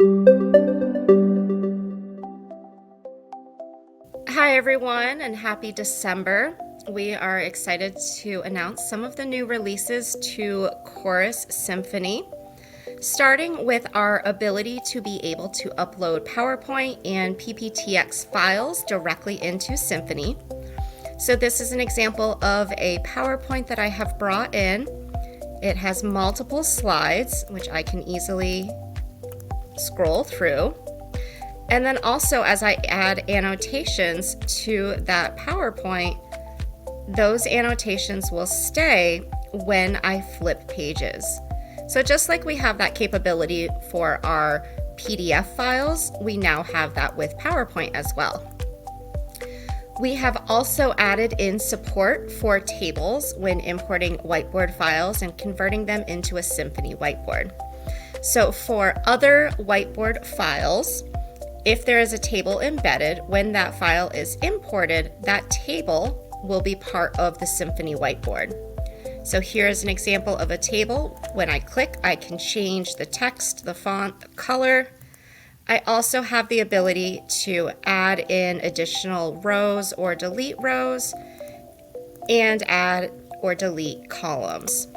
Hi everyone, and happy December. We are excited to announce some of the new releases to Chorus Symphony, starting with our ability to be able to upload PowerPoint and PPTX files directly into Symphony. So this is an example of a PowerPoint that I have brought in. It has multiple slides, which I can easily scroll through. And then also, as I add annotations to that PowerPoint, those annotations will stay when I flip pages. So just like we have that capability for our PDF files, we now have that with PowerPoint as well. We have also added in support for tables when importing whiteboard files and converting them into a Symphony whiteboard. So for other whiteboard files, if there is a table embedded, when that file is imported, that table will be part of the Symphony whiteboard. So here's an example of a table. When I click, I can change the text, the font, the color. I also have the ability to add in additional rows or delete rows, and add or delete columns.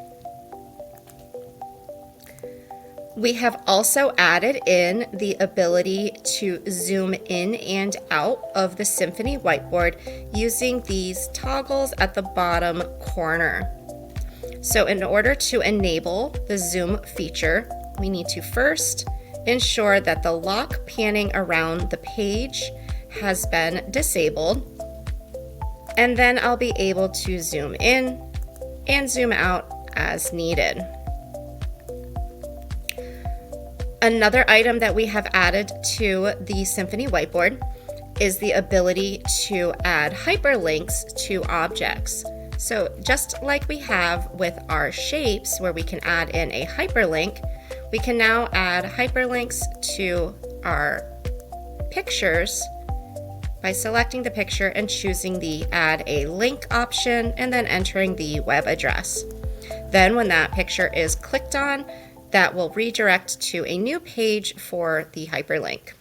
We have also added in the ability to zoom in and out of the Symphony whiteboard using these toggles at the bottom corner. So in order to enable the zoom feature, we need to first ensure that the lock panning around the page has been disabled, and then I'll be able to zoom in and zoom out as needed. Another item that we have added to the Symphony whiteboard is the ability to add hyperlinks to objects. So just like we have with our shapes where we can add in a hyperlink, we can now add hyperlinks to our pictures by selecting the picture and choosing the Add a Link option and then entering the web address. Then when that picture is clicked on, that will redirect to a new page for the hyperlink.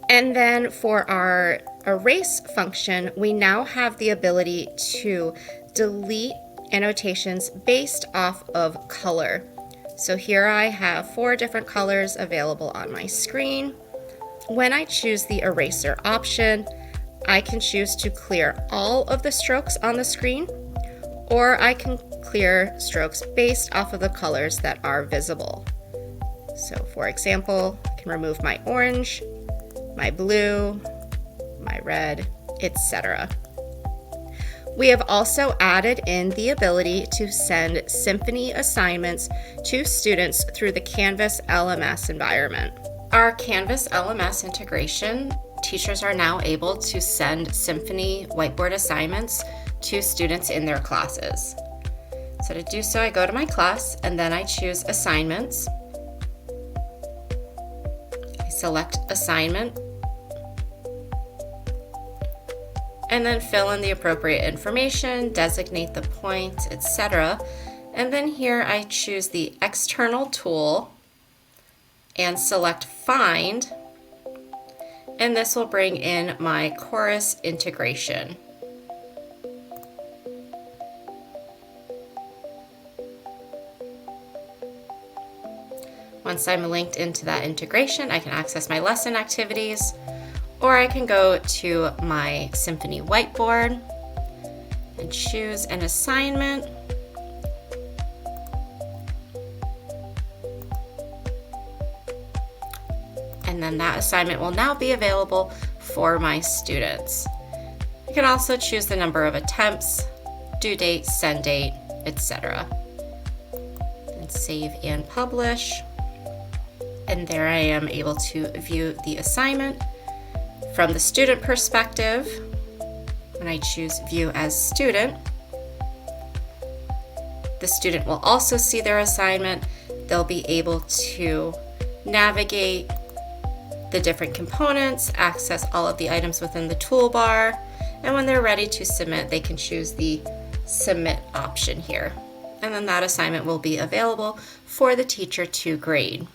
And then for our erase function, we now have the ability to delete annotations based off of color. So here I have 4 different colors available on my screen. When I choose the eraser option, I can choose to clear all of the strokes on the screen, or I can clear strokes based off of the colors that are visible. So for example, I can remove my orange, my blue, my red, etc. We have also added in the ability to send Symphony assignments to students through the Canvas LMS environment. Our Canvas LMS integration, teachers are now able to send Symphony whiteboard assignments to students in their classes. So to do so, I go to my class and then I choose assignments. I select assignment and then fill in the appropriate information, designate the point, etc. And then here I choose the external tool and select Find, and this will bring in my Chorus integration. Once I'm linked into that integration, I can access my lesson activities, or I can go to my Symphony whiteboard and choose an assignment. And then that assignment will now be available for my students. You can also choose the number of attempts, due date, send date, etc. And save and publish. And there I am able to view the assignment from the student perspective. When I choose View as Student, the student will also see their assignment. They'll be able to navigate the different components, access all of the items within the toolbar, and when they're ready to submit, they can choose the Submit option here. And then that assignment will be available for the teacher to grade.